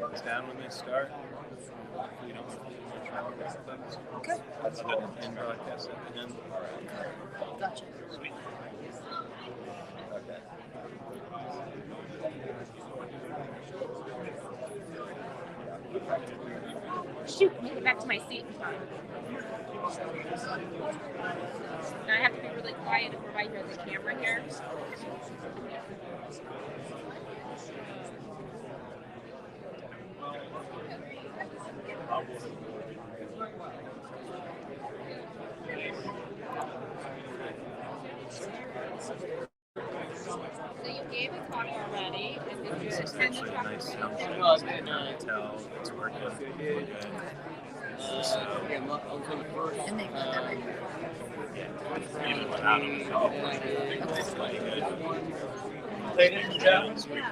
hands down when they start. You don't want to do much wrong with things. Okay. That's good. And broadcast at the end. Gotcha. Sweet. Okay. Shoot, let me get back to my seat in time. Now I have to be really quiet if we're right here, the camera here. So you gave a talk already, and did you attend the talk? Nice sound check. You can tell it's working really good. And they got that right. Yeah, even without them, it's pretty good. Ladies and gentlemen,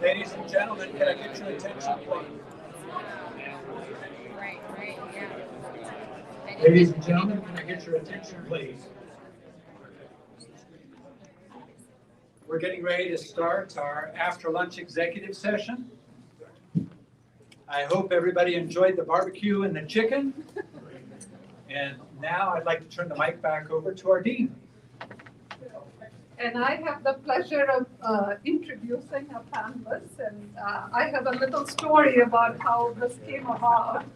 ladies and gentlemen, can I get your attention, please? Right, yeah. Ladies and gentlemen, can I get your attention, please? We're getting ready to start our after-lunch executive session. I hope everybody enjoyed the barbecue and the chicken. And now I'd like to turn the mic back over to our dean. And I have the pleasure of introducing our panelists, and I have a little story about how this came about.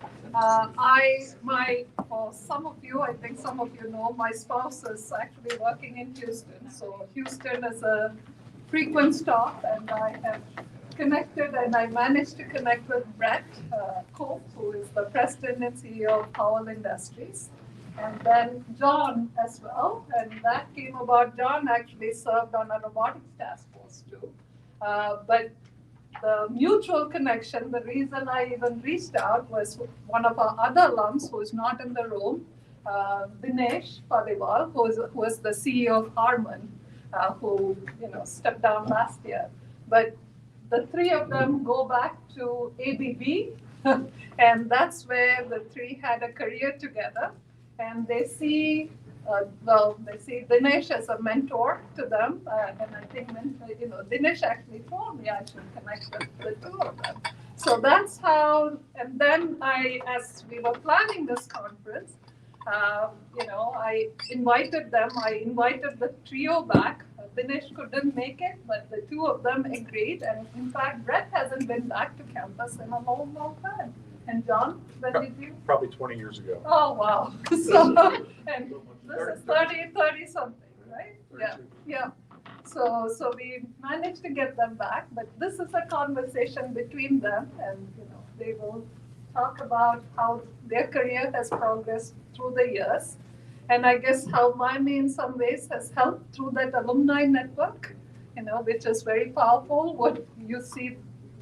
For some of you, I think some of you know, my spouse is actually working in Houston. So Houston is a frequent stop, and I have connected, and I managed to connect with Brett Cope, who is the president and CEO of Powell Industries. And then Jon as well, and that came about. Jon actually served on a robotics task force too. But the mutual connection, the reason I even reached out was one of our other alums who is not in the room, Dinesh Paliwal, who was the CEO of Harman, who stepped down last year. But the three of them go back to ABB, and that's where the three had a career together. And they see, they see Dinesh as a mentor to them, and I think Dinesh actually told me I should connect with the two of them. So that's how. And then as we were planning this conference, I invited them. I invited the trio back. Dinesh couldn't make it, but the two of them agreed. And in fact, Brett hasn't been back to campus in a long, long time. And Jon, when did you? Probably 20 years ago. Oh, wow. So, and this is 30 something, right? Yeah. So we managed to get them back, but this is a conversation between them, and they will talk about how their career has progressed through the years. And I guess how Miami in some ways has helped through that alumni network, which is very powerful. What you see,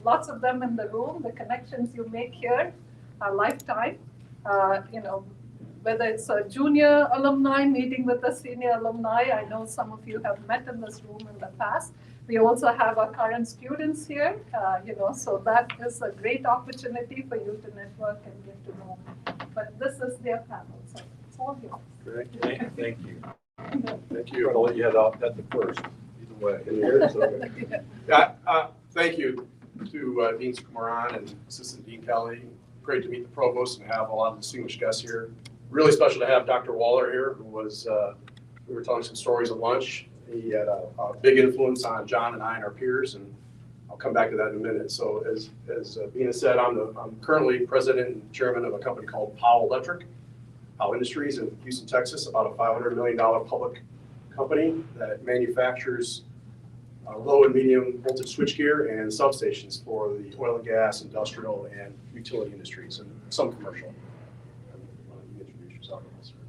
lots of them in the room, the connections you make here are lifetime. Whether it's a junior alumni meeting with a senior alumni, I know some of you have met in this room in the past. We also have our current students here, so that is a great opportunity for you to network and get to know. But this is their panel, so it's all yours. Great. Thank you. Thank you. I'll let you head off at the first. Either way. Thank you to Dean Sukumaran and Assistant Dean Kelly. Great to meet the provost and have a lot of distinguished guests here. Really special to have Dr. Waller here, who was, we were telling some stories at lunch. He had a big influence on Jon and I and our peers, and I'll come back to that in a minute. So as Bina said, I'm currently president and chairman of a company called Powell Electric, Powell Industries in Houston, Texas, about a $500 million public company that manufactures low and medium voltage switchgear and substations for the oil and gas, industrial, and utility industries, and some commercial. Why don't you introduce yourself?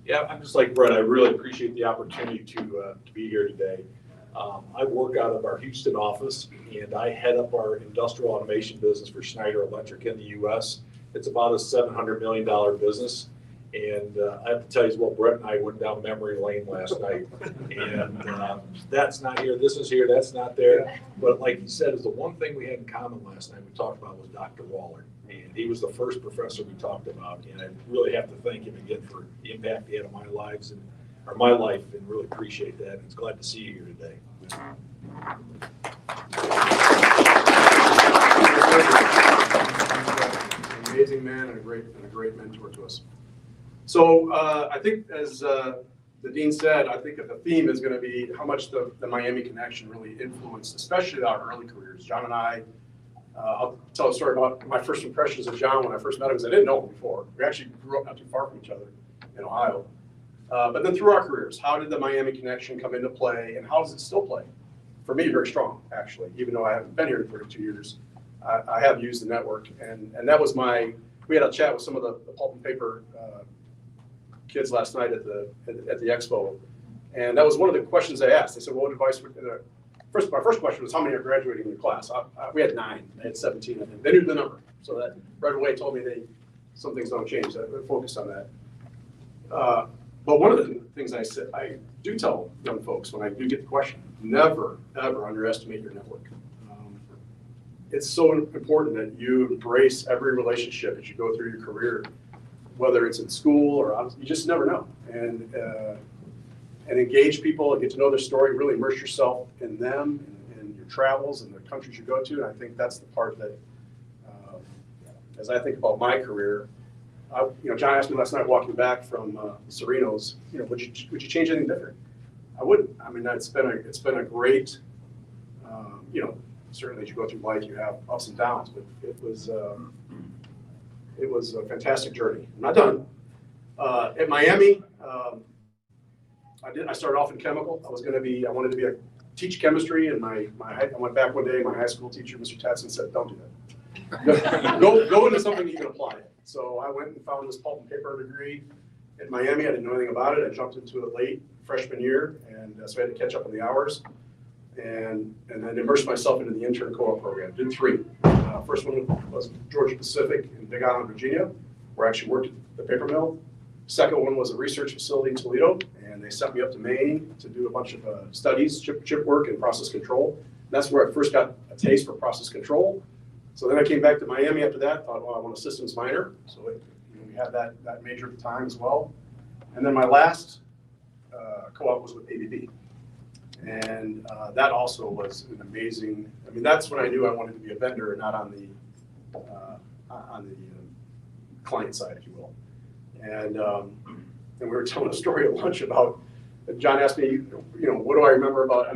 Yeah, I'm just like Brett. I really appreciate the opportunity to be here today. I work out of our Houston office, and I head up our industrial automation business for Schneider Electric in the U.S. It's about a $700 million business. And I have to tell you as well, Brett and I went down memory lane last night, and that's not here, this is here, that's not there. But like you said, is the one thing we had in common last night we talked about was Dr. Waller. And he was the first professor we talked about. And I really have to thank him again for the impact he had on my life, and really appreciate that. And it's glad to see you here today. a great mentor to us. So I think as the dean said, I think that the theme is going to be how much the Miami connection really influenced, especially our early careers. John and I, I'll tell a story about my first impressions of John when I first met him, because I didn't know him before. We actually grew up not too far from each other in Ohio. But then through our careers, how did the Miami connection come into play, and how does it still play? For me, very strong, actually, even though I haven't been here in 32 years. I have used the network, and that was we had a chat with some of the pulp and paper kids last night at the expo, and that was one of the questions they asked. They said, well, what advice would, my first question was, how many are graduating in your class? We had 9, they had 17, I think. They knew the number, so that right away told me some things don't change. I focused on that. But one of the things I do tell young folks when I do get the question, never, ever underestimate your network. It's so important that you embrace every relationship as you go through your career, whether it's in school or you just never know. And engage people and get to know their story, really immerse yourself in them and your travels and the countries you go to. And I think that's the part that, as I think about my career, John asked me last night walking back from Serenos, would you change anything different? I wouldn't. I mean, it's been a great, certainly as you go through life, you have ups and downs, but it was a fantastic journey. I'm not done. At Miami, I started off in chemical. I wanted to teach chemistry, and I went back one day, my high school teacher, Mr. Tatson, said, don't do that. Go into something you can apply. So I went and found this pulp and paper degree at Miami. I didn't know anything about it. I jumped into it late freshman year, and so I had to catch up on the hours, and then immersed myself into the intern co-op program. Did 3. First one was Georgia Pacific in Big Island, Virginia, where I actually worked at the paper mill. Second one was a research facility in Toledo, and they sent me up to Maine to do a bunch of studies, chip work and process control. And that's where I first got a taste for process control. So then I came back to Miami after that, thought, well, I want a systems minor. So we had that major at the time as well. And then my last co-op was with ABB. And that also was an amazing, that's when I knew I wanted to be a vendor and not on the client side, if you will. And we were telling a story at lunch about, John asked me, what do I remember about,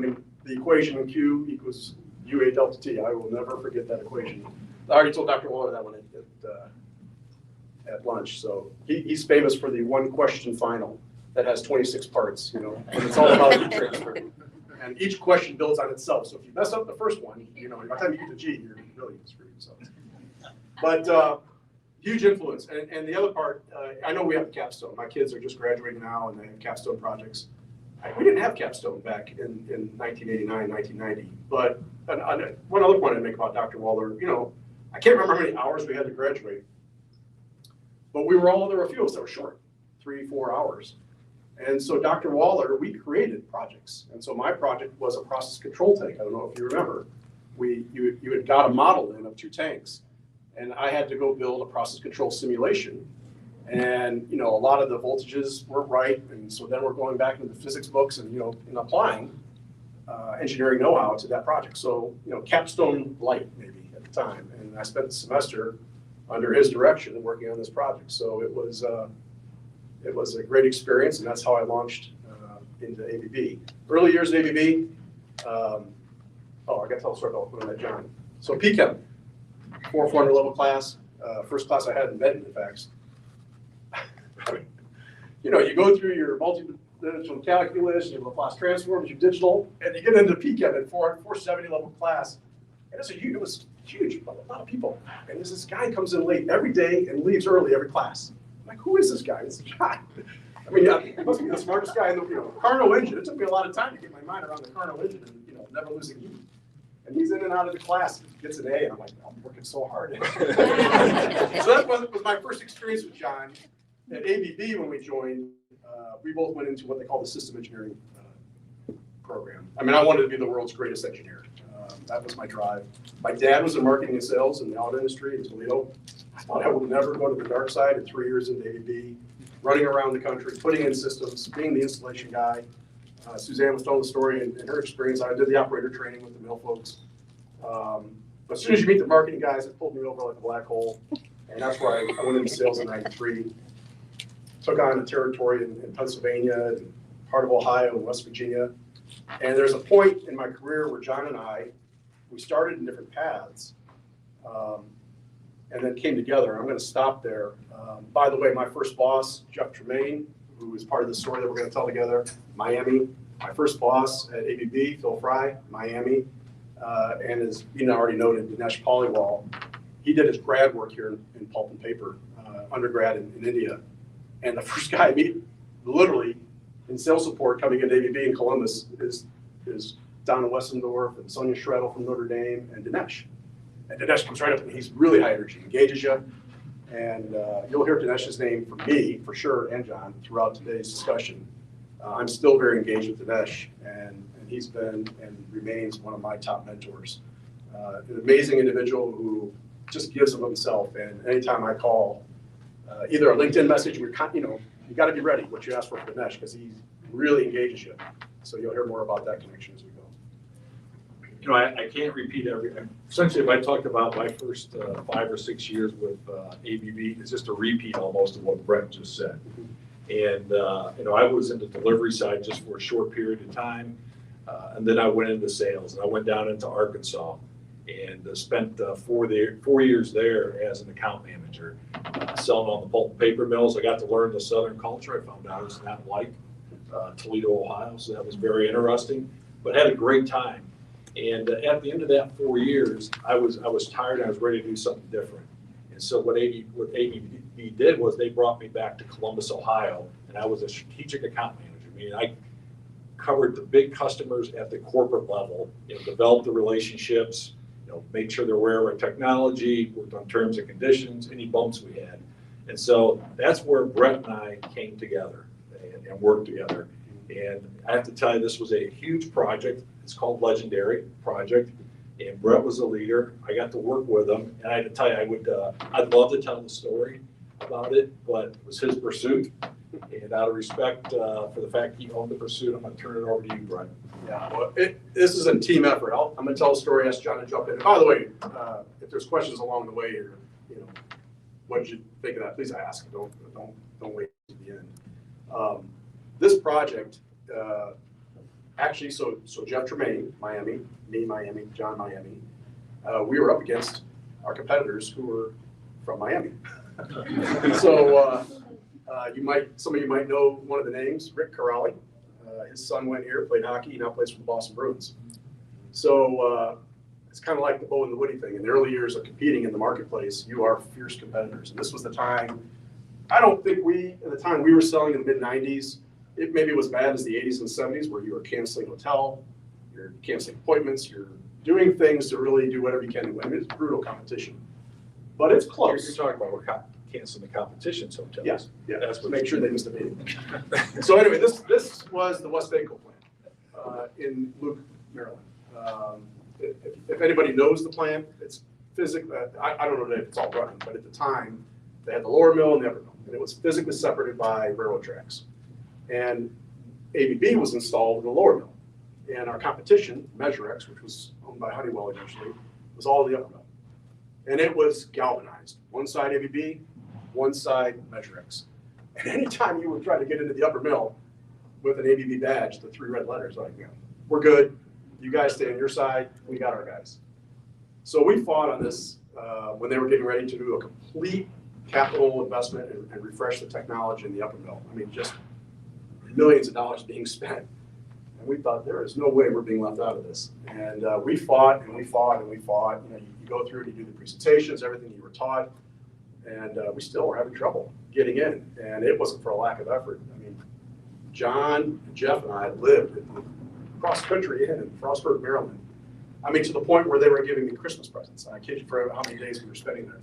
the equation Q equals UA delta T. I will never forget that equation. I already told Dr. Waller that one at lunch. So he's famous for the one question final that has 26 parts, and it's all about heat transfer. And each question builds on itself. So if you mess up the first one, by the time you get to G, you're really screwed. So, but huge influence. And the other part, I know we have a capstone. My kids are just graduating now, and they have capstone projects. We didn't have capstone back in 1989, 1990. But one other point I'd make about Dr. Waller, I can't remember how many hours we had to graduate, but there were a few of us that were short, 3-4 hours. And so Dr. Waller, we created projects. And so my project was a process control tank. I don't know if you remember. You had got a model in of 2 tanks, and I had to go build a process control simulation. And a lot of the voltages weren't right, and so then we're going back into the physics books and and applying engineering know-how to that project. So capstone light maybe at the time, and I spent the semester under his direction working on this project. So it was a great experience, and that's how I launched into ABB. Early years at ABB. I got to tell a story about when I met John. So PChem, 400 level class, first class I had in Benton, in fact. You go through your multi-dimensional calculus, your Laplace transforms, your digital, and you get into PChem at 470 level class. And it was huge, a lot of people. And this guy comes in late every day and leaves early every class. I'm like, who is this guy? It's John. He must be the smartest guy in the Carnot engine. It took me a lot of time to get my mind around the Carnot engine and never losing heat. And he's in and out of the class, gets an A, and I'm like, I'm working so hard. So that was my first experience with John. At ABB, when we joined, we both went into what they call the system engineering program. I wanted to be the world's greatest engineer. That was my drive. My dad was in marketing and sales in the auto industry in Toledo. I thought I would never go to the dark side. And 3 years into ABB, running around the country, putting in systems, being the installation guy. Suzanne was telling the story in her experience. I did the operator training with the mill folks. But as soon as you meet the marketing guys, it pulled me over like a black hole. And that's where I went into sales in '93. Took on a territory in Pennsylvania, and part of Ohio and West Virginia. And there's a point in my career where John and I, we started in different paths and then came together. I'm going to stop there. By the way, my first boss, Jeff Tremaine, who is part of the story that we're going to tell together, Miami. My first boss at ABB, Phil Fry, Miami. And as you already noted, Dinesh Paliwal, he did his grad work here in pulp and paper, undergrad in India. And the first guy I meet, literally, in sales support coming into ABB in Columbus is Donna Wessendorf and Sonia Shredel from Notre Dame and Dinesh. And Dinesh comes right up and he's really high energy, engages you. And you'll hear Dinesh's name from me, for sure, and John, throughout today's discussion. I'm still very engaged with Dinesh, and he's been and remains one of my top mentors. An amazing individual who just gives of himself. And anytime I call, either a LinkedIn message, you got to be ready what you ask for Dinesh, because he really engages you. So you'll hear more about that connection as we go. You know, I can't repeat essentially if I talked about my first 5 or 6 years with ABB, it's just a repeat almost of what Brett just said. And, I was in the delivery side just for a short period of time. And then I went into sales and I went down into Arkansas and spent 4 years there as an account manager, selling on the pulp and paper mills. I got to learn the Southern culture. I found out it's not like Toledo, Ohio, so that was very interesting, but had a great time. And at the end of that 4 years, I was tired. I was ready to do something different. And so what ABB did was they brought me back to Columbus, Ohio, and I was a strategic account manager. I mean, I covered the big customers at the corporate level, developed the relationships, made sure they're aware of our technology, worked on terms and conditions, any bumps we had. And so that's where Brett and I came together and worked together. And I have to tell you, this was a huge project. It's called Legendary Project. And Brett was the leader. I got to work with him. And I had to tell you, I'd love to tell the story about it, but it was his pursuit. And out of respect for the fact he owned the pursuit, I'm going to turn it over to you, Brett. Yeah, well, this is a team effort. I'm going to tell a story, ask John to jump in. And by the way, if there's questions along the way here, what did you think of that? Please ask. Don't wait to the end. This project, actually, so Jeff Tremaine, Miami, me, Miami, John, Miami, we were up against our competitors who were from Miami. So some of you might know one of the names, Rick Corrali. His son went here, played hockey, he now plays for the Boston Bruins. So it's kind of like the Bo and the Woody thing. In the early years of competing in the marketplace, you are fierce competitors. And this was the time, I don't think at the time we were selling in the mid-90s, it maybe was bad as the 80s and 70s where you were canceling hotel, you're canceling appointments, you're doing things to really do whatever you can to win. It's brutal competition. But it's close. You're talking about we're canceling the competition's hotels. Yes, yeah, That's what make sure they missed a meeting. So anyway, this was the West Vaco plant in Luke, Maryland. If anybody knows the plant, it's physically, I don't know if it's all running, but at the time, they had the lower mill and the upper mill, and it was physically separated by railroad tracks. And ABB was installed in the lower mill. And our competition, Measurex, which was owned by Honeywell eventually, was all in the upper mill. And it was galvanized. One side ABB, one side Measurex. And anytime you would try to get into the upper mill with an ABB badge, the 3 red letters, like, we're good. You guys stay on your side. We got our guys. So we fought on this when they were getting ready to do a complete capital investment and refresh the technology in the upper mill. I mean, just millions of dollars being spent. And we thought, there is no way we're being left out of this. And we fought and we fought and we fought. You go through and you do the presentations, everything you were taught, and we still were having trouble getting in. And it wasn't for a lack of effort. I mean, John, Jeff, and I lived cross country in Frostburg, Maryland. I mean, to the point where they were giving me Christmas presents. I kid you for how many days we were spending there.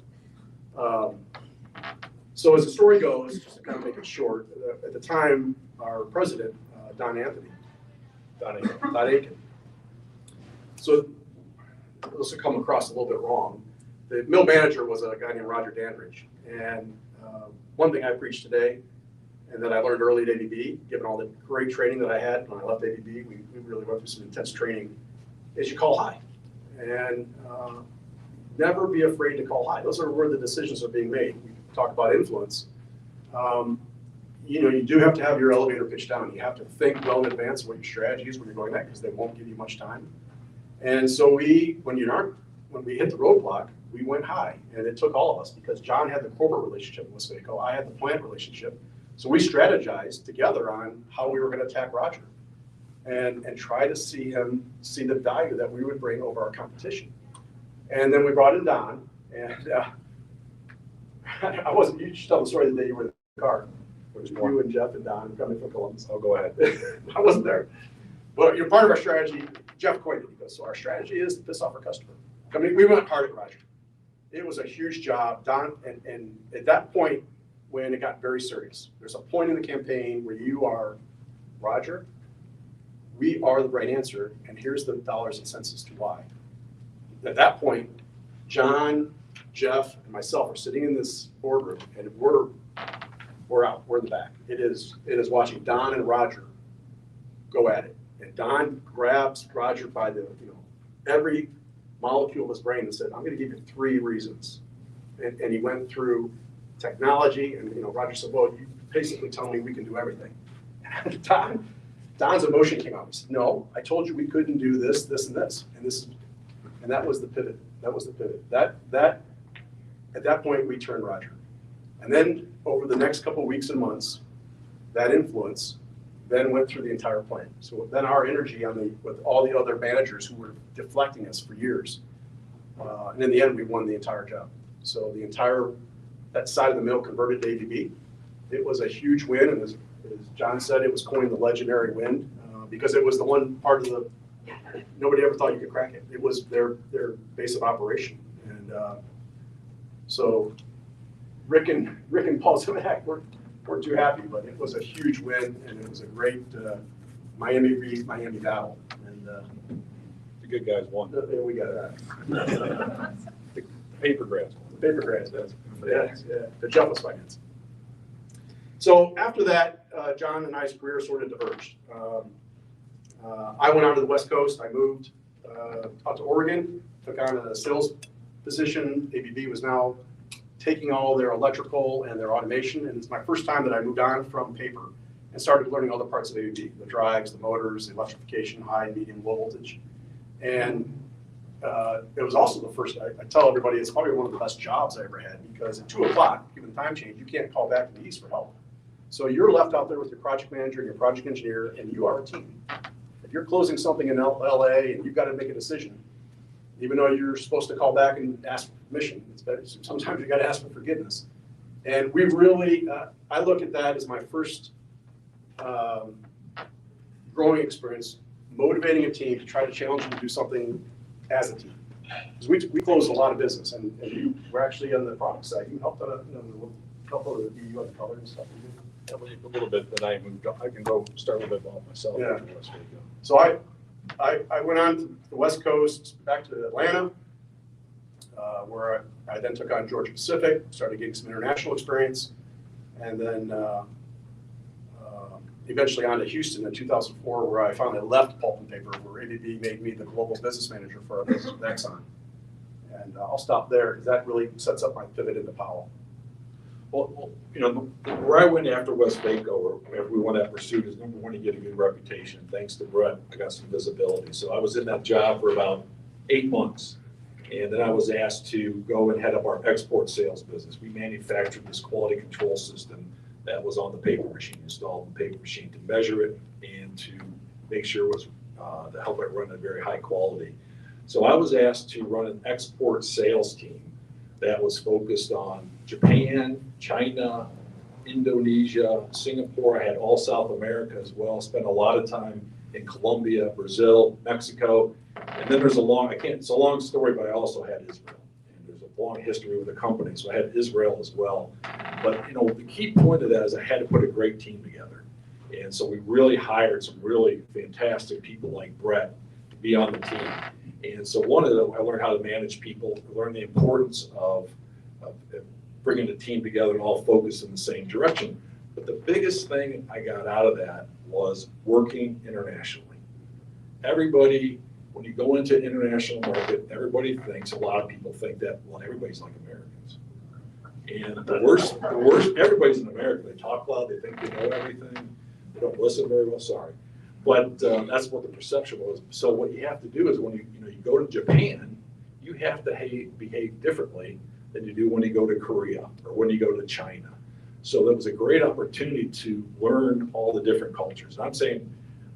So as the story goes, just to kind of make it short, at the time, our president, Don Aiken. So this will come across a little bit wrong. The mill manager was a guy named Roger Dandridge. And one thing I preached today, and that I learned early at ABB, given all the great training that I had when I left ABB, we really went through some intense training, is you call high. And never be afraid to call high. Those are where the decisions are being made. We talk about influence. You do have to have your elevator pitch down. You have to think well in advance of what your strategy is when you're going that, because they won't give you much time. And so when we hit the roadblock, we went high, and it took all of us, because Jon had the corporate relationship with Westvaco, I had the plant relationship. So we strategized together on how we were going to attack Roger, and try to see the value that we would bring over our competition. And then we brought in Don, and you should tell the story the day you were in the car. It was you and Jeff and Don coming from Columbus. I'll go ahead. I wasn't there. But part of our strategy, Jeff coined it. He goes, so our strategy is to piss off our customer. I mean, we went hard at Roger. It was a huge job. Don, and at that point, when it got very serious, there's a point in the campaign where you are, Roger, we are the right answer, and here's the dollars and cents as to why. At that point, Jon, Jeff, and myself are sitting in this boardroom, and we're out. We're in the back. It is watching Don and Roger go at it, and Don grabs Roger by the every molecule of his brain and said, "I'm going to give you 3 reasons," and he went through technology, and Roger said, "Well, you basically tell me we can do everything." And Don's emotion came out. He said, "No, I told you we couldn't do this, this, and this, and that was the pivot. That was the pivot. That at that point we turned Roger, and then over the next couple of weeks and months, that influence then went through the entire plant. So then our energy with all the other managers who were deflecting us for years, and in the end we won the entire job. So that side of the mill converted to ABB. It was a huge win, and as Jon said, it was coined the legendary win because it was the one part of nobody ever thought you could crack it. It was their base of operation, and so Rick and Paul Zimak weren't too happy, but it was a huge win, and it was a great Miami battle. And The good guys won. we got that. The paper grads won. The paper grads, yeah. The Jeff was finance. So after that, Jon and I's career sort of diverged. I went out to the West Coast. I moved out to Oregon, took on a sales position. ABB was now taking all their electrical and their automation, and it's my first time that I moved on from paper and started learning all the parts of ABB, the drives, the motors, the electrification, high and medium, low voltage. And it was also the first, I tell everybody, it's probably one of the best jobs I ever had, because at 2 o'clock, given the time change, you can't call back to the east for help. So you're left out there with your project manager and your project engineer, and you are a team. If you're closing something in LA and you've got to make a decision, even though you're supposed to call back and ask for permission, it's better. Sometimes you got to ask for forgiveness. And we really, I look at that as my first growing experience, motivating a team to try to challenge them to do something as a team. Because we closed a lot of business, and you were actually on the product side. You helped out the BU on the color and stuff. A little bit, then I can go start a little bit about myself. Yeah. So I went on to the West Coast, back to Atlanta, where I then took on Georgia Pacific, started getting some international experience, and then eventually on to Houston in 2004, where I finally left Pulp and Paper, where ABB made me the global business manager for our business with Exxon. And I'll stop there because that really sets up my pivot into Powell. Well, where I went after Westvaco, or wherever we went that pursuit, is number one, to get a good reputation. Thanks to Brett, I got some visibility. So I was in that job for about 8 months. And then I was asked to go and head up our export sales business. We manufactured this quality control system that was on the paper machine, installed in the paper machine to measure it and to make sure it was, to help it run at very high quality. So I was asked to run an export sales team that was focused on Japan, China, Indonesia, Singapore. I had all South America as well. Spent a lot of time in Colombia, Brazil, Mexico. And then there's it's a long story, but I also had Israel. And there's a long history with the company, so I had Israel as well. But the key point of that is I had to put a great team together. And so we really hired some really fantastic people like Brett to be on the team. And so I learned how to manage people, I learned the importance of bringing the team together and all focus in the same direction. But the biggest thing I got out of that was working internationally. Everybody when you go into an international market, everybody thinks, a lot of people think that, well, everybody's like Americans. And the worst, everybody's in America. They talk loud, they think they know everything, they don't listen very well, sorry. But that's what the perception was. So what you have to do is when you go to Japan, you have to behave differently than you do when you go to Korea or when you go to China. So that was a great opportunity to learn all the different cultures. And I'm saying,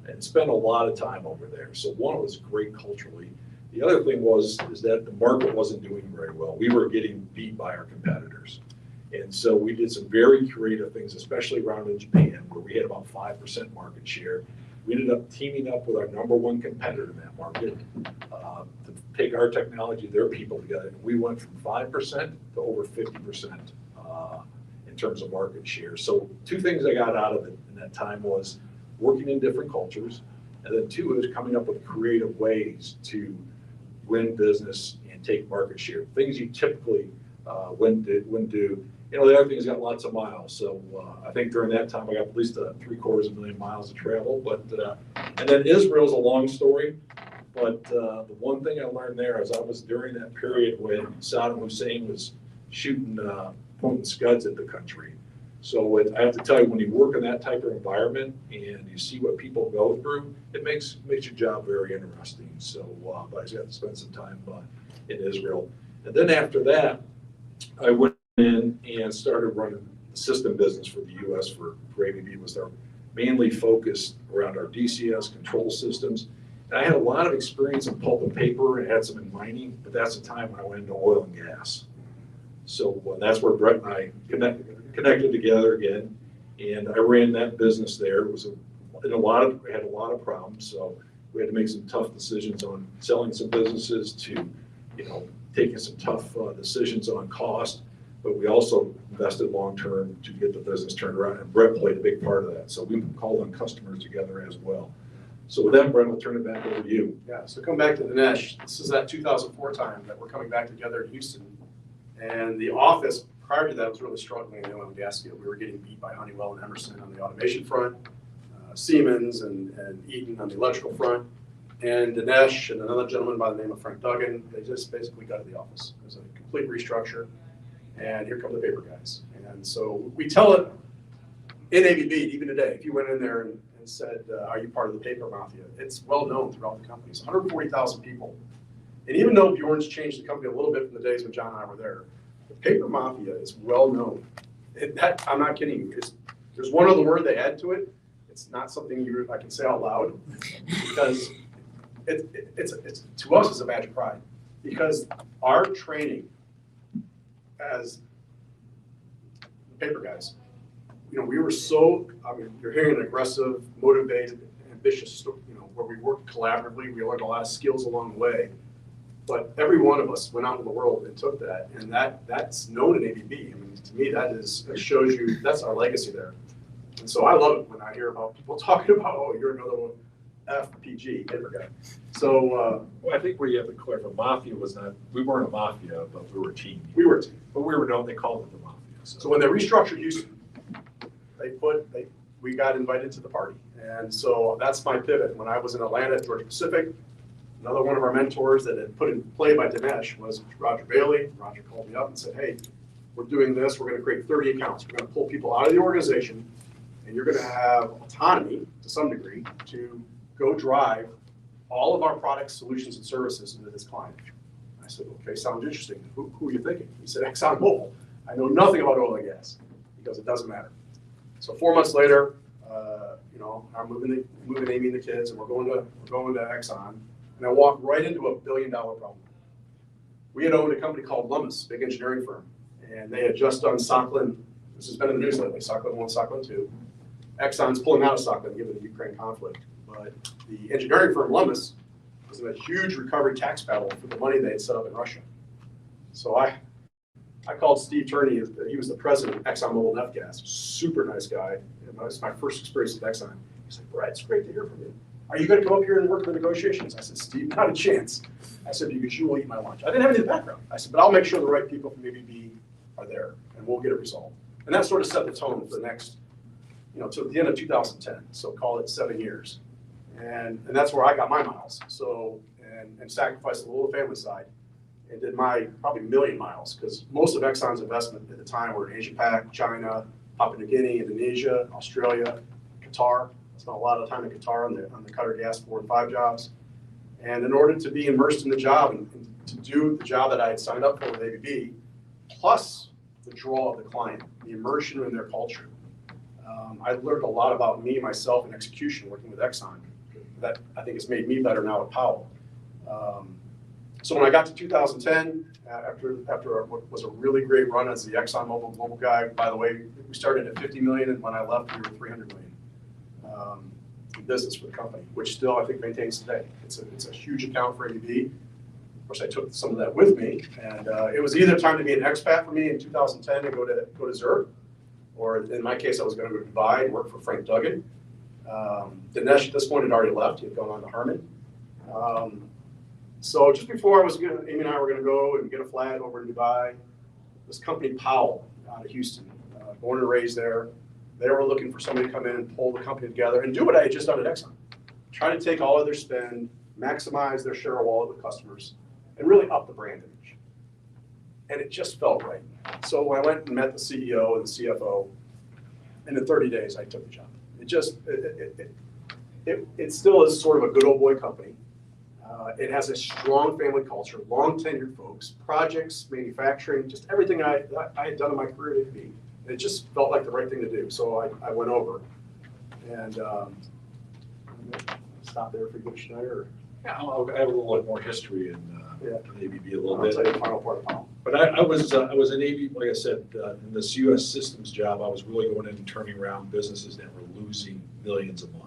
and spend a lot of time over there. So one, it was great culturally. The other thing is that the market wasn't doing very well. We were getting beat by our competitors. And so we did some very creative things, especially around in Japan, where we had about 5% market share. We ended up teaming up with our #1 competitor in that market to take our technology, their people together. And we went from 5% to over 50% in terms of market share. So two things I got out of it in that time was working in different cultures, and then two is coming up with creative ways to win business and take market share. Things you typically wouldn't do. The other thing's got lots of miles. So I think during that time I got at least 750,000 miles of travel. But and then Israel's a long story. But the one thing I learned there is I was during that period when Saddam Hussein was pointing scuds at the country. So I have to tell you, when you work in that type of environment and you see what people go through, it makes your job very interesting. So but I just got to spend some time in Israel. And then after that, I went in and started running the system business for the U.S. for ABB. It was mainly focused around our DCS control systems. And I had a lot of experience in pulp and paper and had some in mining, but that's the time when I went into oil and gas. So that's where Brett and I connected together again, and I ran that business there. It was had a lot of problems, so we had to make some tough decisions on selling some businesses to, taking some tough decisions on cost, but we also invested long term to get the business turned around, and Brett played a big part of that. So we called on customers together as well. So with that, Brett, I'll turn it back over to you. Yeah, so come back to Dinesh. This is that 2004 time that we're coming back together in Houston. And the office prior to that was really struggling in the oil and gas field. We were getting beat by Honeywell and Emerson on the automation front, Siemens and Eaton on the electrical front. And Dinesh and another gentleman by the name of Frank Duggan, they just basically gutted the office. It was a complete restructure. And here come the paper guys. And so we tell it in ABB, even today, if you went in there and said, are you part of the paper mafia? It's well known throughout the company. It's 140,000 people. And even though Bjorn's changed the company a little bit from the days when John and I were there, the paper mafia is well known. I'm not kidding you. There's one other word they add to it. It's not something I can say out loud, because it's to us it's a badge of pride, because our training as paper guys, we were so, you're hearing an aggressive, motivated, ambitious, where we worked collaboratively, we learned a lot of skills along the way. But every one of us went out in the world and took that, and that's known in ABB. To me, that shows you, that's our legacy there. And so I love it when I hear about people talking about, oh, you're another one, FPG, paper guy. So, Well, I think where you have to clarify, mafia was not, we weren't a mafia, but we were a team. we were a team. But we were known, they called it the mafia. So when they restructured Houston, we got invited to the party. And so that's my pivot. When I was in Atlanta at Georgia Pacific, another one of our mentors that had put in play by Dinesh was Roger Bailey. Roger called me up and said, hey, we're doing this. We're going to create 30 accounts. We're going to pull people out of the organization, and you're going to have autonomy to some degree to go drive all of our products, solutions, and services into this client. I said, okay, sounds interesting. Who are you thinking? He said, ExxonMobil. I know nothing about oil and gas, because it doesn't matter. So 4 months later, I'm moving Amy and the kids, and we're going to Exxon, and I walked right into $1 billion problem. We had owned a company called Lummus, big engineering firm, and they had just done Sakhalin. This has been in the news lately, Sakhalin 1, Sakhalin 2. Exxon's pulling out of Sakhalin given the Ukraine conflict, but the engineering firm Lummus was in a huge recovery tax battle for the money they had set up in Russia. So I called Steve Turney. He was the president of ExxonMobil Nefgas, super nice guy. And that was my first experience with Exxon. He's like, Brett, it's great to hear from you. Are you going to come up here and work the negotiations? I said, Steve, not a chance. I said, because you will eat my lunch. I didn't have any background. I said, but I'll make sure the right people from ABB are there, and we'll get it resolved. And that sort of set the tone for the next, to the end of 2010. So call it 7 years. And that's where I got my miles. So, and sacrificed a little family side and did my probably million miles, because most of Exxon's investment at the time were in Asia Pac, China, Papua New Guinea, Indonesia, Australia, Qatar. I spent a lot of time in Qatar on the Qatar Gas 4 and 5 jobs. And in order to be immersed in the job and to do the job that I had signed up for with ABB, plus the draw of the client, the immersion in their culture, I learned a lot about me, myself, and execution working with Exxon that I think has made me better now at Powell. So when I got to 2010, after what was a really great run as the ExxonMobil global guy, by the way, we started at 50 million, and when I left, we were 300 million in business for the company, which still I think maintains today. It's a huge account for ABB. Of course, I took some of that with me, and it was either time to be an expat for me in 2010 and go to Zurich, or in my case, I was going to go to Dubai and work for Frank Duggan. Dinesh at this point had already left; he had gone on to Harman. So just before Amy and I were going to go and get a flag over in Dubai, this company Powell out of Houston, born and raised there, they were looking for somebody to come in and pull the company together and do what I had just done at Exxon. Try to take all of their spend, maximize their share of wallet with customers, and really up the brand image. And it just felt right. So when I went and met the CEO and the CFO, and in 30 days I took the job. It still is sort of a good old boy company. It has a strong family culture, long tenured folks, projects, manufacturing, just everything I had done in my career at ABB. It just felt like the right thing to do. So I went over and stop there for you, Schneider. Yeah, I have a little bit more history in ABB a little I'll bit. tell you the final part of Powell. But I was in ABB, like I said, in this U.S. systems job, I was really going in and turning around businesses that were losing millions a month.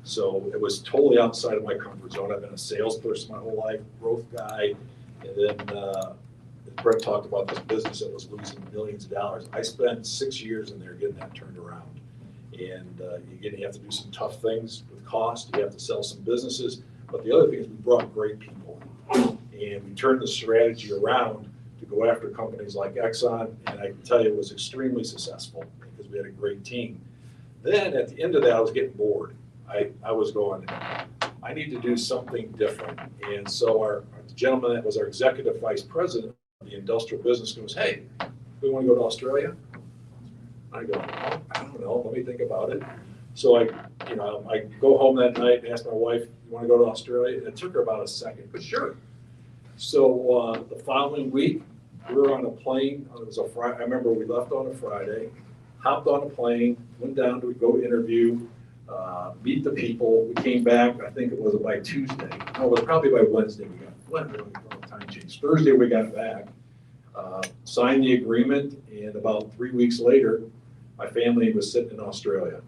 So it was totally outside of my comfort zone. I've been a salesperson my whole life, growth guy, and then as Brett talked about this business that was losing millions of dollars. I spent 6 years in there getting that turned around. And you have to do some tough things with cost. You have to sell some businesses. But the other thing is we brought great people in. And we turned the strategy around to go after companies like Exxon. And I can tell you it was extremely successful because we had a great team. Then at the end of that, I was getting bored. I was going, I need to do something different. And so our gentleman that was our executive vice president of the industrial business goes, hey, we want to go to Australia? I go, oh, I don't know, let me think about it. So I go home that night and ask my wife, you want to go to Australia? And it took her about a second, but sure. So the following week, we were on a plane. It was a Friday. I remember we left on a Friday, hopped on a plane, went down to go interview, meet the people. We came back, I think it was by Tuesday. No, it was probably by Wednesday time change. Thursday we got back, signed the agreement, and about 3 weeks later, my family was sitting in Australia.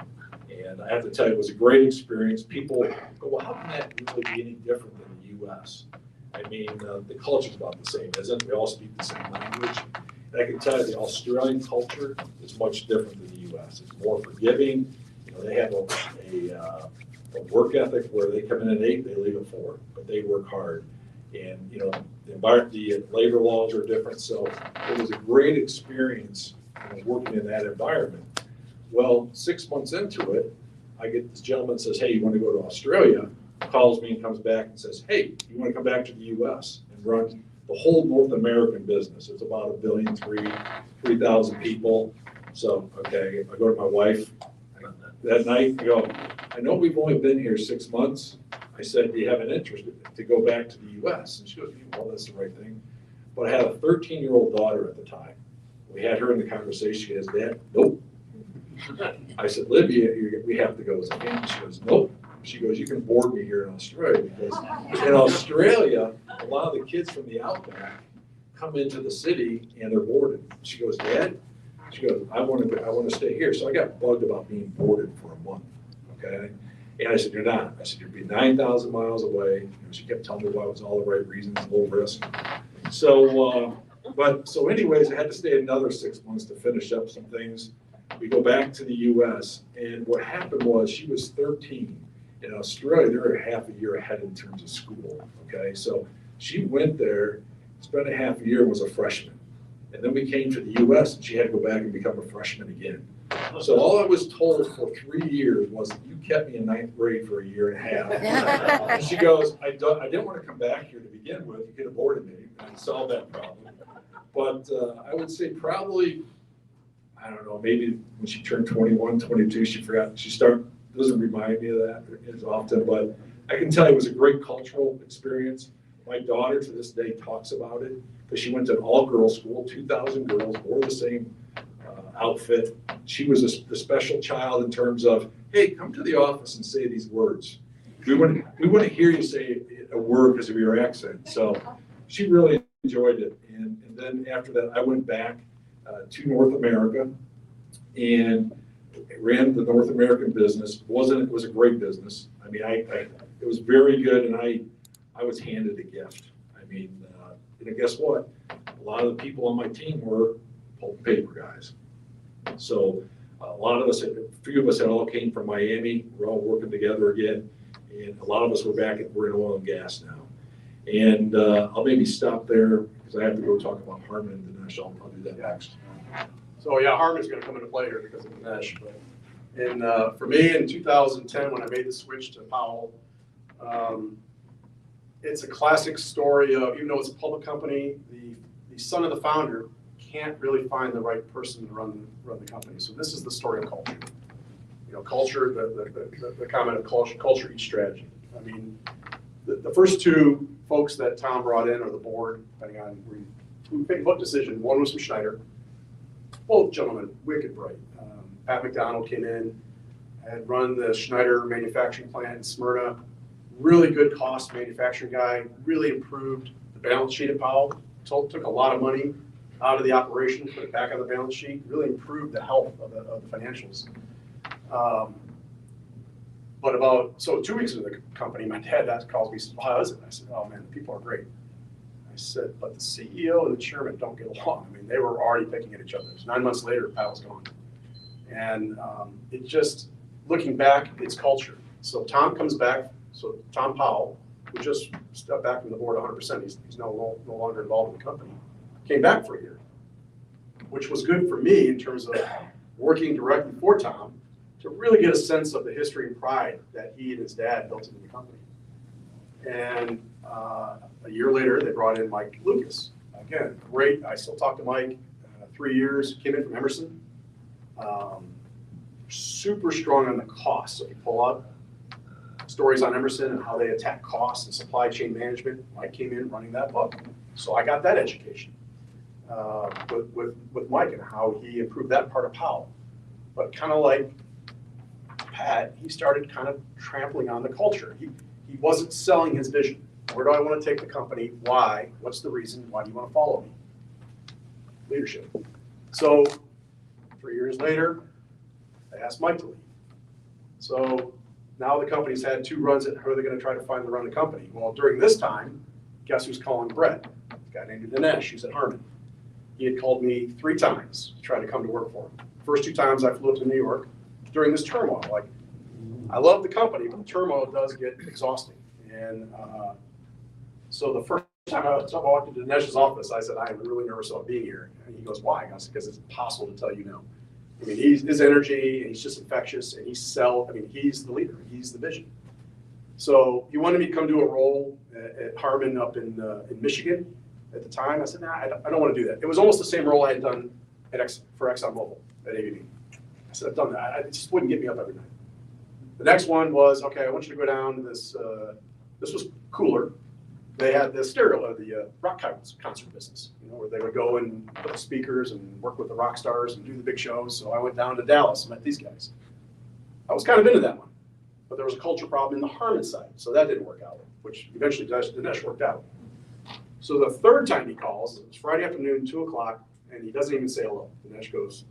And I have to tell you, it was a great experience. People go, well, how can that really be any different than the U.S.? I mean, the culture's about the same, isn't it? We all speak the same language. And I can tell you, the Australian culture is much different than the U.S. It's more forgiving. They have a work ethic where they come in at 8, they leave at 4, but they work hard. And the labor laws are different, so it was a great experience working in that environment. Well, 6 months into it, I get this gentleman says, hey, you want to go to Australia? Calls me and comes back and says, hey, you want to come back to the U.S. and run the whole North American business? It's about 3,000 people. So, okay, I go to my wife. That night, I go, I know we've only been here 6 months. I said, do you have an interest to go back to the U.S.? And she goes, well, that's the right thing. But I had a 13-year-old daughter at the time. We had her in the conversation. She goes, Dad, nope. I said, Libya, we have to go as a family. She goes, nope. She goes, you can board me here in Australia, because in Australia, a lot of the kids from the outback come into the city and they're boarded. She goes, Dad, she goes, I want to stay here. So I got bugged about being boarded for a month, okay? And I said, you're not. I said, you'd be 9,000 miles away. She kept telling me why it was all the right reasons, low risk. So, so anyways, I had to stay another 6 months to finish up some things. We go back to the U.S., and what happened was she was 13. In Australia, they're a half a year ahead in terms of school, okay? So she went there, spent a half a year, and was a freshman. And then we came to the U.S., and she had to go back and become a freshman again. So all I was told for 3 years was, you kept me in ninth grade for a year and a half. And she goes, I didn't want to come back here to begin with. You could have aborted me and solved that problem. But I would say probably, I don't know, maybe when she turned 21, 22, she forgot, doesn't remind me of that as often, but I can tell you it was a great cultural experience. My daughter to this day talks about it because she went to an all-girls school, 2,000 girls, wore the same outfit. She was the special child in terms of, hey, come to the office and say these words. We want to hear you say a word because of your accent. So she really enjoyed it. And then after that, I went back to North America and ran the North American business. It was a great business. I mean, it was very good, and I was handed a gift. I mean, and guess what? A lot of the people on my team were pulp and paper guys. So a lot of us, a few of us had all came from Miami. We're all working together again, and a lot of us we're in oil and gas now. And I'll maybe stop there because I have to go talk about Harmon and Dinesh. I'll do that next. So yeah, Harmon's going to come into play here because of Dinesh. And for me in 2010, when I made the switch to Powell, it's a classic story of, even though it's a public company, the son of the founder can't really find the right person to run the company. So this is the story of culture. You know, culture, the comment of culture eats strategy. I mean, the first two folks that Tom brought in, or the board, depending on who made what decision. One was from Schneider. Both gentlemen, wicked bright. Pat McDonald came in, had run the Schneider manufacturing plant in Smyrna. Really good cost manufacturing guy, really improved the balance sheet of Powell. Took a lot of money out of the operation, put it back on the balance sheet, really improved the health of the financials. So 2 weeks into the company, my dad calls me, says, well, how is it? I said, oh man, the people are great. I said, but the CEO and the chairman don't get along. I mean, they were already picking at each other. 9 months later, Powell's gone. And it just, looking back, it's culture. So Tom comes back, so Tom Powell, who just stepped back from the board 100%, he's no longer involved in the company, came back for a year, which was good for me in terms of working directly for Tom to really get a sense of the history and pride that he and his dad built into the company. And a year later, they brought in Mike Lucas. Again, great. I still talk to Mike. 3 years, came in from Emerson. Super strong on the cost. So if you pull up stories on Emerson and how they attack costs and supply chain management, Mike came in running that book. So I got that education with Mike and how he improved that part of Powell. But kind of like Pat, he started kind of trampling on the culture. He wasn't selling his vision. Where do I want to take the company? Why? What's the reason? Why do you want to follow me? Leadership. So 3 years later, I asked Mike to leave. So now the company's had 2 runs at how are they going to try to find to run the company? Well, during this time, guess who's calling Brett? A guy named Dinesh, who's at Harmon. He had called me 3 times to try to come to work for him. First 2 times I flew up to New York during this turmoil. Like, I love the company, but the turmoil does get exhausting. And so the first time I walked into Dinesh's office, I said, I am really nervous about being here. And he goes, why? I said, because it's impossible to tell you no. I mean, his energy, and he's just infectious, and he's the leader, he's the vision. So he wanted me to come do a role at Harmon up in Michigan at the time. I said, nah, I don't want to do that. It was almost the same role I had done for ExxonMobil at ABB. I said, I've done that. It just wouldn't get me up every night. The next one was, okay, I want you to go down to this, this was cooler. They had the rock concert business, where they would go and put the speakers and work with the rock stars and do the big shows. So I went down to Dallas and met these guys. I was kind of into that one, but there was a culture problem in the Harmon side, so that didn't work out, which eventually Dinesh worked out. So the third time he calls, it was Friday afternoon, 2 o'clock, and he doesn't even say hello. Dinesh goes,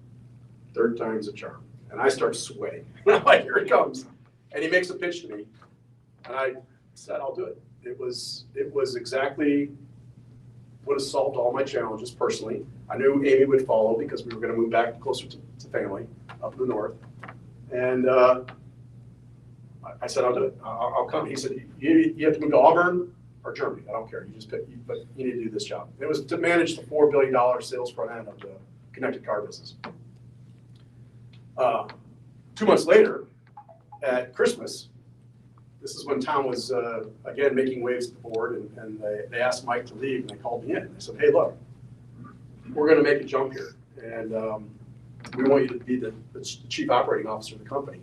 third time's a charm. And I start sweating. I'm like, here it comes. And he makes a pitch to me, and I said, I'll do it. It was exactly what has solved all my challenges personally. I knew Amy would follow because we were going to move back closer to family up in the north. And I said, I'll do it. I'll come. He said, you have to move to Auburn or Germany. I don't care. You just pick, but you need to do this job. It was to manage the $4 billion sales front end of the connected car business. 2 months later, at Christmas, this is when Tom was, again, making waves at the board, and they asked Mike to leave, and they called me in. They said, hey, look, we're going to make a jump here, and we want you to be the chief operating officer of the company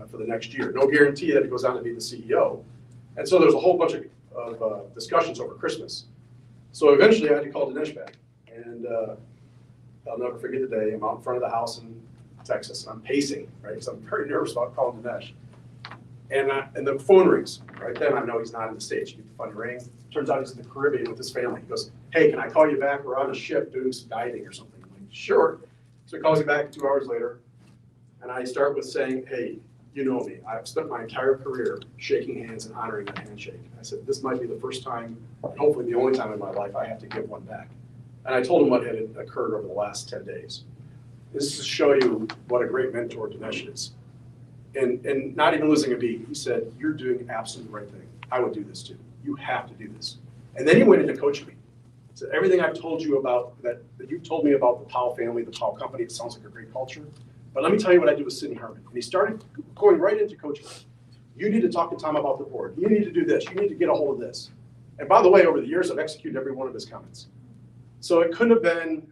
for the next year. No guarantee that it goes on to be the CEO. And so there's a whole bunch of discussions over Christmas. So eventually I had to call Dinesh back, and I'll never forget the day. I'm out in front of the house in Texas, and I'm pacing, right? Because I'm very nervous about calling Dinesh. And the phone rings. Right then, I know he's not in the States. You get the funny ring. Turns out he's in the Caribbean with his family. He goes, hey, can I call you back? We're on a ship doing some diving or something. I'm like, sure. So he calls me back 2 hours later, and I start with saying, hey, you know me. I've spent my entire career shaking hands and honoring that handshake. I said, this might be the first time, and hopefully the only time in my life I have to give one back. And I told him what had occurred over the last 10 days. This is to show you what a great mentor Dinesh is. And not even losing a beat, he said, you're doing absolutely the right thing. I would do this too. You have to do this. And then he went into coaching me. So everything I've told you about, that you've told me about the Powell family, the Powell company, it sounds like a great culture. But let me tell you what I do with Sidney Harmon. And he started going right into coaching. You need to talk to Tom about the board. You need to do this. You need to get a hold of this. And by the way, over the years, I've executed every one of his comments. So it couldn't have been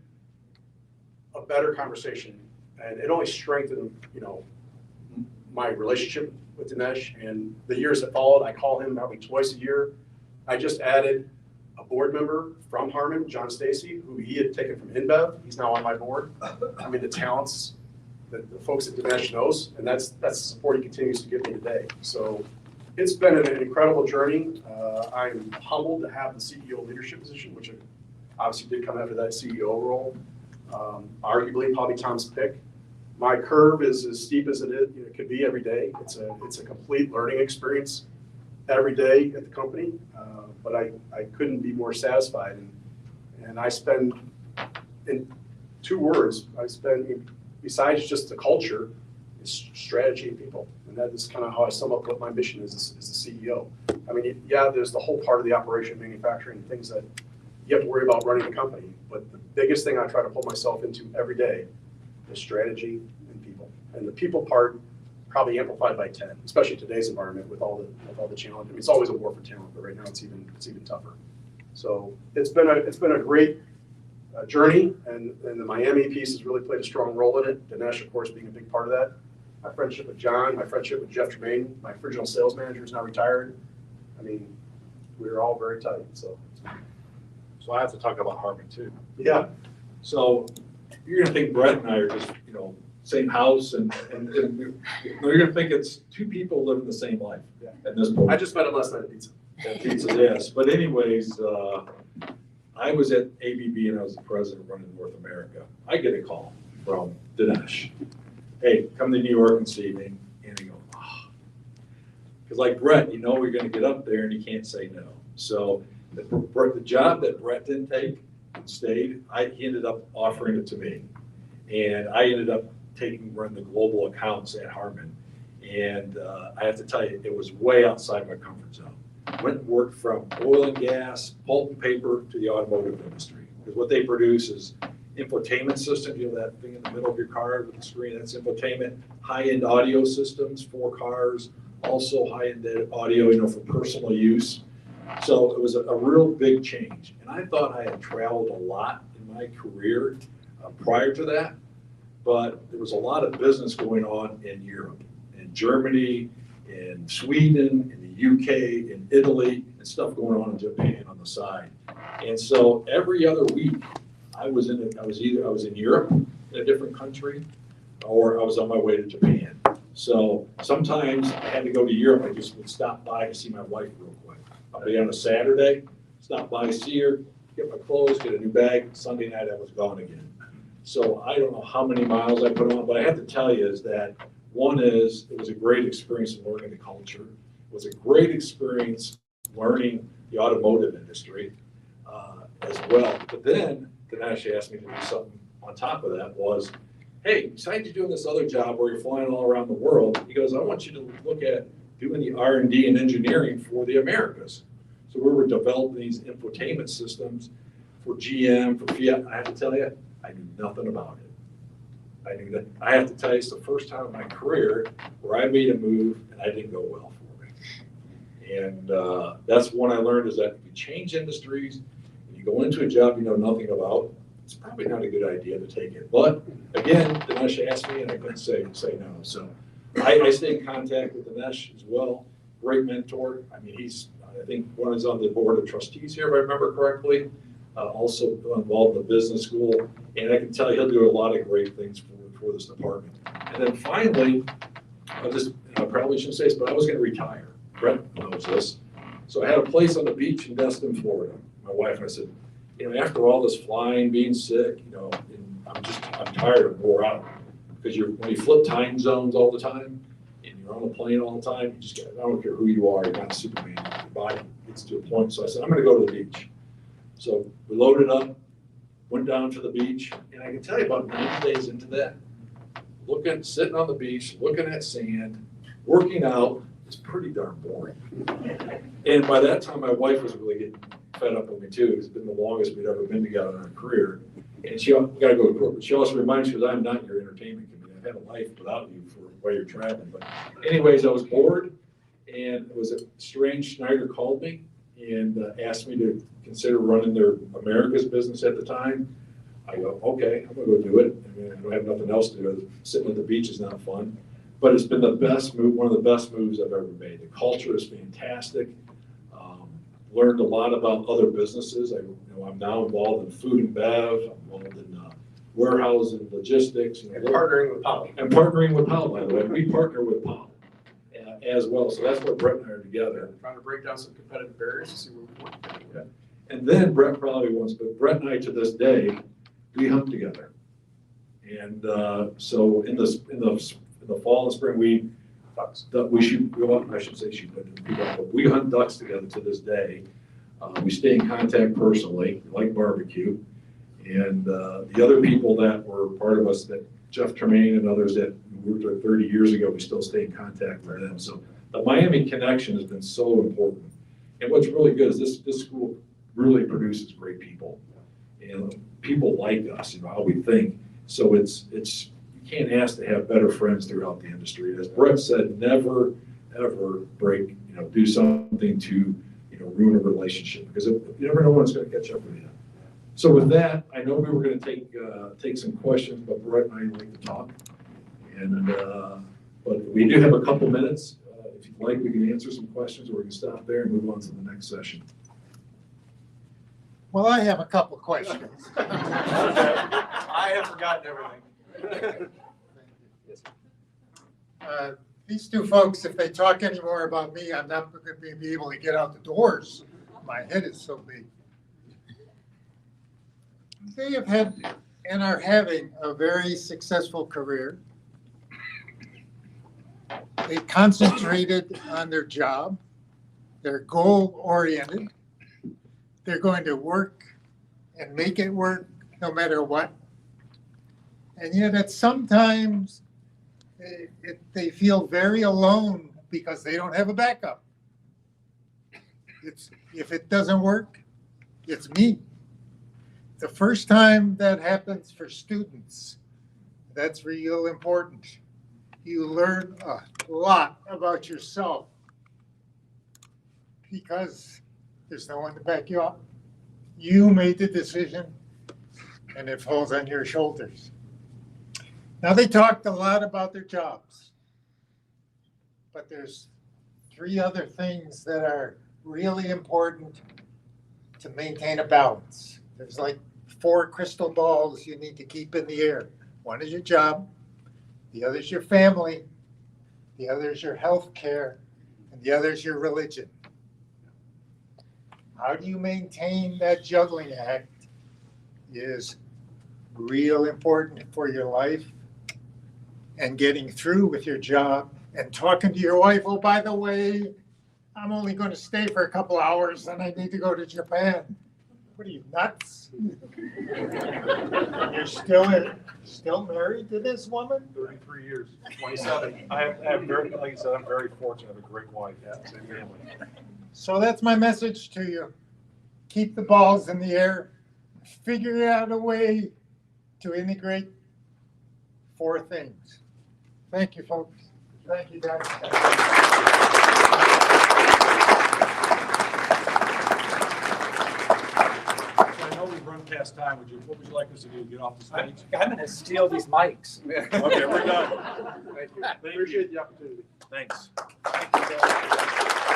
a better conversation. And it only strengthened, my relationship with Dinesh. And the years that followed, I call him probably twice a year. I just added a board member from Harmon, John Stacy, who he had taken from InBev. He's now on my board. I mean, the talents that the folks at Dinesh knows, and that's the support he continues to give me today. So it's been an incredible journey. I'm humbled to have the CEO leadership position, which obviously did come after that CEO role. Arguably, probably Tom's pick. My curve is as steep as it could be every day. It's a complete learning experience every day at the company, but I couldn't be more satisfied. And I spend, in 2 words, besides just the culture, is strategy and people. And that is kind of how I sum up what my mission is as the CEO. I mean, yeah, there's the whole part of the operation, manufacturing, things that you have to worry about running the company. But the biggest thing I try to pull myself into every day is strategy and people. And the people part probably amplified by 10, especially today's environment with all the challenge. I mean, it's always a war for talent, but right now it's even tougher. So it's been a great journey, and the Miami piece has really played a strong role in it. Dinesh, of course, being a big part of that. My friendship with John, my friendship with Jeff Tremaine, my original sales manager is now retired. I mean, we're all very tight. So I have to talk about Harmon too. yeah. So you're gonna think Brett and I are just, same house and you're gonna think it's 2 people living the same life at this point. I just met him last night at pizza. At pizza, yes. But anyways, I was at ABB and I was the president running North America. I get a call from Dinesh. Hey, come to New York and see me. And I go, oh. Because like Brett, we're gonna get up there and you can't say no. So the job that Brett didn't take and stayed, he ended up offering it to me. And I ended up running the global accounts at Harmon. And I have to tell you, it was way outside my comfort zone. Went and worked from oil and gas, pulp and paper to the automotive industry. Because what they produce is infotainment systems, that thing in the middle of your car with the screen, that's infotainment. High-end audio systems for cars, also high-end audio, for personal use. So it was a real big change. And I thought I had traveled a lot in my career prior to that, but there was a lot of business going on in Europe, in Germany, in Sweden, in the UK, in Italy, and stuff going on in Japan on the side. And so every other week I was in Europe in a different country, or I was on my way to Japan. So sometimes I had to go to Europe. I just would stop by to see my wife real quick. I'll be on a Saturday, stop by, see her, get my clothes, get a new bag. Sunday night I was gone again. So I don't know how many miles I put on, but I have to tell you is that one is it was a great experience in learning the culture. It was a great experience learning the automotive industry as well. But then Dinesh asked me to do something on top of that was, hey, besides you doing this other job where you're flying all around the world, he goes, I want you to look at doing the R&D and engineering for the Americas. So we were developing these infotainment systems for GM, for Fiat. I have to tell you, I knew nothing about it. I knew that. I have to tell you, it's the first time in my career where I made a move and I didn't go well for me. And that's one I learned is that if you change industries and you go into a job you know nothing about, it's probably not a good idea to take it. But again, Dinesh asked me and I couldn't say no. So I stay in contact with Dinesh as well. Great mentor. I mean, I think one is on the board of trustees here, if I remember correctly. Also involved in the business school. And I can tell you he'll do a lot of great things for this department. And then finally, I probably shouldn't say this, but I was going to retire. Brett knows this. So I had a place on the beach in Destin, Florida. My wife and I said, after all this flying, being sick, and I'm tired and wore out. Because when you flip time zones all the time, and you're on a plane all the time, I don't care who you are, you're not Superman. Your body gets to a point. So I said, I'm going to go to the beach. So we loaded up, went down to the beach, and I can tell you about 90 days into that, sitting on the beach, looking at sand, working out, it's pretty darn boring. And by that time, my wife was really getting fed up with me too. It's been the longest we'd ever been together in our career. And we got to go to corporate. She also reminds me that I'm not your entertainment committee. I've had a life without you while you're traveling. But anyways, I was bored, and it was a strange. Schneider called me and asked me to consider running their America's business at the time. I go, okay, I'm gonna go do it. I mean, I don't have nothing else to do. Sitting at the beach is not fun, but it's been the best move, one of the best moves I've ever made. The culture is fantastic. Learned a lot about other businesses. I'm now involved in food and bev. I'm involved in warehousing, logistics. And partnering with Powell. And partnering with Powell, by the way. We partner with Powell as well. So that's what Brett and I are together. Trying to break down some competitive barriers to see where we work together. And then Brett probably wants, but Brett and I to this day, we hunt together. And so in the fall and spring, we shoot, I should say shoot, but we hunt ducks together to this day. We stay in contact personally, like barbecue. And the other people that were part of us, that Jeff Tremaine and others that worked there 30 years ago, we still stay in contact with them. So the Miami connection has been so important. And what's really good is this school really produces great people. And people like us, how we think. So it's you can't ask to have better friends throughout the industry. As Brett said, never ever break, do something to ruin a relationship, because you never know when it's going to catch up with you. So with that, I know we were going to take some questions, but Brett and I like to talk. And but we do have a couple minutes. If you'd like, we can answer some questions, or we can stop there and move on to the next session. Well, I have a couple of questions. I have forgotten everything. These two folks, if they talk any more about me, I'm not going to be able to get out the doors. My head is so big. They have had and are having a very successful career. They concentrated on their job. They're goal-oriented. They're going to work and make it work no matter what. And yet at sometimes they feel very alone because they don't have a backup. If it doesn't work, it's me. The first time that happens for students, that's real important. You learn a lot about yourself because there's no one to back you up. You made the decision and it falls on your shoulders. Now, they talked a lot about their jobs, but there's three other things that are really important to maintain a balance. There's like 4 crystal balls you need to keep in the air. One is your job, the other is your family, the other is your health care, and the other is your religion. How do you maintain that juggling act is real important for your life and getting through with your job and talking to your wife. Oh, by the way, I'm only going to stay for a couple hours and I need to go to Japan. What are you, nuts? You're still married to this woman? 33 years, 27. I have very, like I said, I'm very fortunate. I have a great wife, same family. So that's my message to you. Keep the balls in the air. Figure out a way to integrate 4 things. Thank you, folks. Thank you, guys. I know we've run past time. What would you like us to do? Get off the stage? I'm gonna steal these mics. Okay, we're done. Thank you. Thank you. Appreciate the opportunity. Thanks. Thank you, guys.